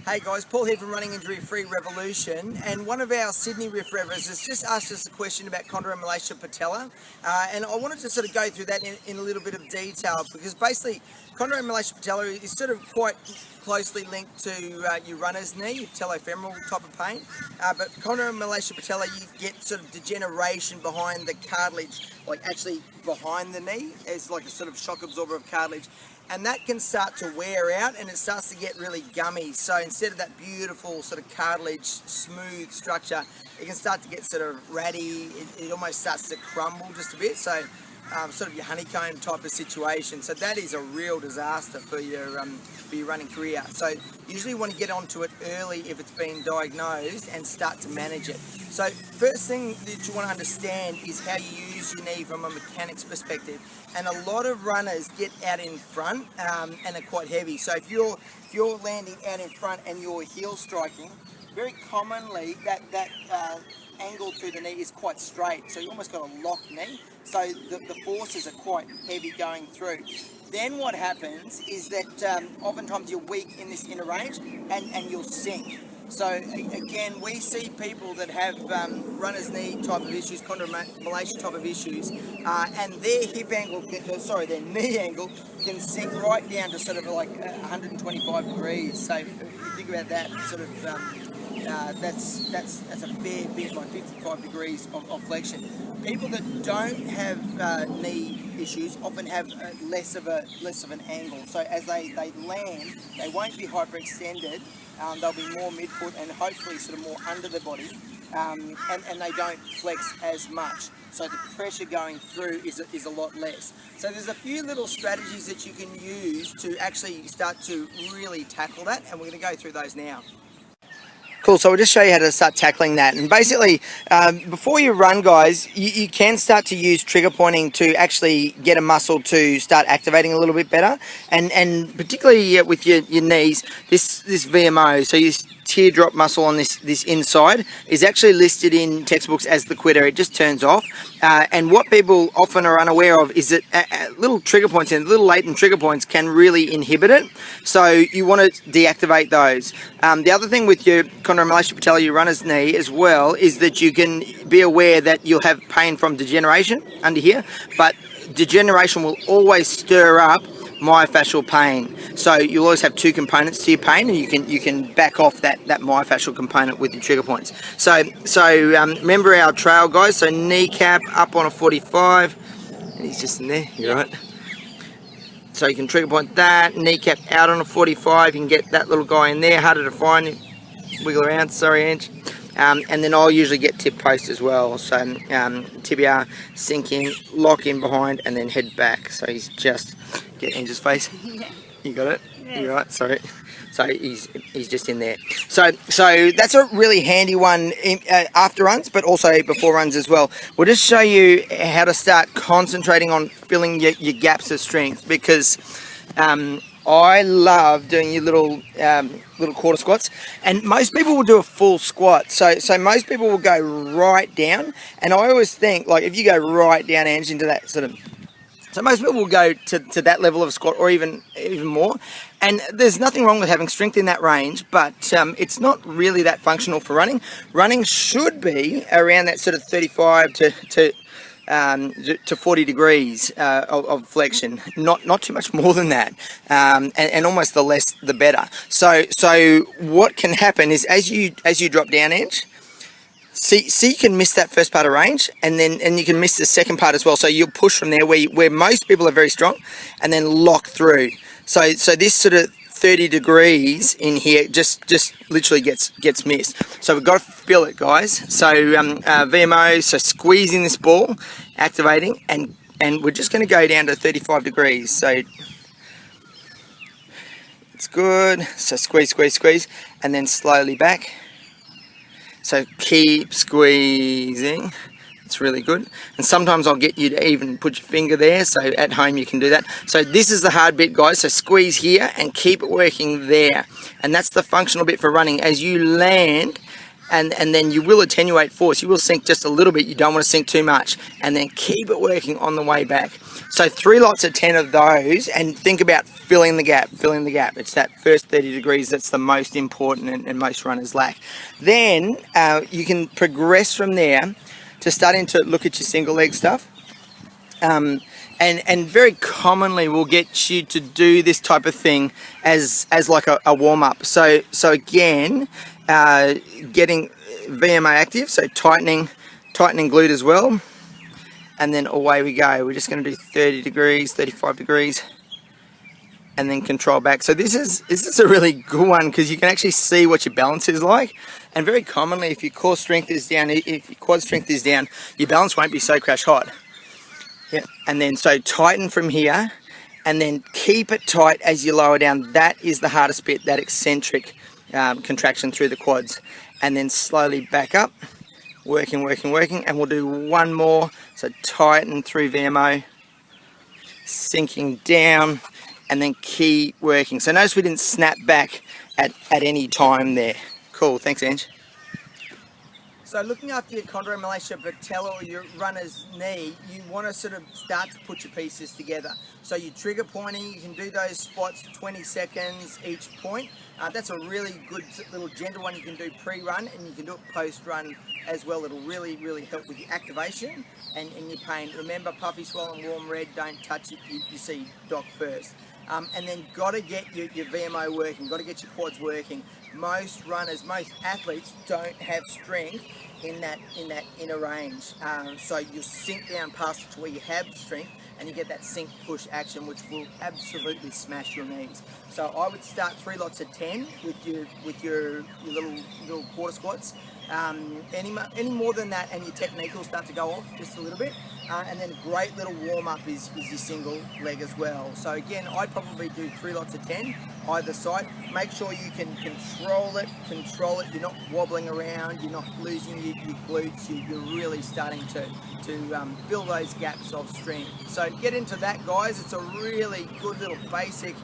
Hey guys, Paul here from Running Injury Free Revolution, and one of our Sydney RIF REVers has just asked us a question about Chondromalacia Patella, and I wanted to sort of go through that in a little bit of detail, because basically Chondromalacia Patella is sort of quite closely linked to your runner's knee, your patellofemoral type of pain, but Chondromalacia Patella, you get sort of degeneration behind the cartilage, like actually behind the knee, as like a sort of shock absorber of cartilage. And that can start to wear out and it starts to get really gummy. So instead of that beautiful sort of cartilage, smooth structure, it can start to get sort of ratty. It almost starts to crumble just a bit. So sort of your honeycomb type of situation. So that is a real disaster for your running career. So usually you want to get onto it early if it's been diagnosed and start to manage it. So first thing that you want to understand is how you use your knee from a mechanics perspective. And a lot of runners get out in front and are quite heavy. So if you're landing out in front and you're heel striking, very commonly that angle to the knee is quite straight. So you almost got a locked knee. So the forces are quite heavy going through. Then what happens is that oftentimes you're weak in this inner range and you'll sink. So again, we see people that have runner's knee type of issues, chondromalacia type of issues, and their their knee angle can sink right down to sort of like 125 degrees. So if you think about that, sort of that's a fair bit, like 55 degrees of flexion. People that don't have knee issues often have less of an angle. So as they land, they won't be hyperextended. They'll be more midfoot and hopefully sort of more under the body, and they don't flex as much. So the pressure going through is a lot less. So there's a few little strategies that you can use to actually start to really tackle that, and we're going to go through those now. Cool, so we'll just show you how to start tackling that. And basically, before you run, guys, you can start to use trigger pointing to actually get a muscle to start activating a little bit better. And particularly with your knees, this VMO, so your teardrop muscle on this inside, is actually listed in textbooks as the quitter. It just turns off. And what people often are unaware of is that little trigger points and little latent trigger points can really inhibit it. So you want to deactivate those. The other thing with your Chondromalacia Patella, your runner's knee as well, is that you can be aware that you'll have pain from degeneration under here, but degeneration will always stir up myofascial pain. So you'll always have two components to your pain, and you can back off that myofascial component with your trigger points. So remember our trail, guys. So kneecap up on a 45, and he's just in there. You're right. So you can trigger point that, kneecap out on a 45. You can get that little guy in there. Harder to find. Wiggle around. Sorry, Ange. And then I'll usually get tip post as well. So tibia, sink in, lock in behind, and then head back. So he's just get Ange's face. Yeah. You got it. Yes. You're right. Sorry. So he's just in there. So that's a really handy one after runs, but also before runs as well. We'll just show you how to start concentrating on filling your gaps of strength, because I love doing your little quarter squats, and most people will do a full squat. So most people will go right down, and I always think, like, if you go right down, Ange, into that sort of, so most people will go to that level of squat, or even more. And there's nothing wrong with having strength in that range, but it's not really that functional for running. Running should be around that sort of 35 to 40 degrees of flexion, not too much more than that, and almost the less the better. So what can happen is as you drop down, Ange, see you can miss that first part of range, and you can miss the second part as well. So you'll push from there where most people are very strong, and then lock through. So this sort of 30 degrees in here just literally gets missed. So we've got to feel it, guys. So VMO, so squeezing this ball, activating, and we're just going to go down to 35 degrees. So it's good. So squeeze, and then slowly back. So keep squeezing. It's really good. And sometimes I'll get you to even put your finger there, so at home you can do that. So this is the hard bit, guys. So squeeze here and keep it working there. And that's the functional bit for running. As you land, and then you will attenuate force. You will sink just a little bit. You don't want to sink too much, and then keep it working on the way back. So 3 lots of 10 of those, and think about filling the gap. It's that first 30 degrees that's the most important, and most runners lack. Then you can progress from there to starting to look at your single leg stuff. And very commonly we'll get you to do this type of thing as like a warm-up. So again, getting VMA active, so tightening glute as well, and then away we go. We're just going to do 30 degrees, 35 degrees, and then control back. So this is a really good one because you can actually see what your balance is like. And very commonly, if your core strength is down, if your quad strength is down, your balance won't be so crash hot. Yeah. And then so tighten from here, and then keep it tight as you lower down. That is the hardest bit, that eccentric contraction through the quads. And then slowly back up, working, and we'll do one more. So tighten through VMO, sinking down, and then keep working. So notice we didn't snap back at any time there. Cool, thanks Ange. So looking after your Chondromalacia Patella or your runner's knee, you want to sort of start to put your pieces together. So you trigger pointing, you can do those spots 20 seconds each point. That's a really good little gentle one you can do pre-run, and you can do it post-run as well. It'll really help with your activation and your pain. Remember, puffy, swollen, warm, red, don't touch it, you see doc first. And then got to get your VMO working, got to get your quads working. Most runners, most athletes don't have strength in that inner range. So you sink down past it to where you have strength, and you get that sink push action, which will absolutely smash your knees. So I would start 3 lots of 10 with your little quarter squats. Any more than that, and your technique will start to go off just a little bit. And then a great little warm-up is your single leg as well. So again, I'd probably do 3 lots of 10 either side. Make sure you can control it. You're not wobbling around, you're not losing your glutes, you're really starting to fill those gaps of strength. So get into that, guys. It's a really good little basic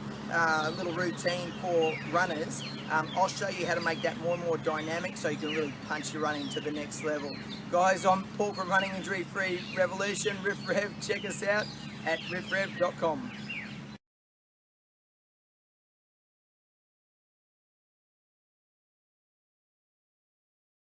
little routine for runners. I'll show you how to make that more and more dynamic so you can really punch your running to the next level. Guys, I'm Paul from Running Injury Free Revolution, RIF REV. Check us out at rifrev.com.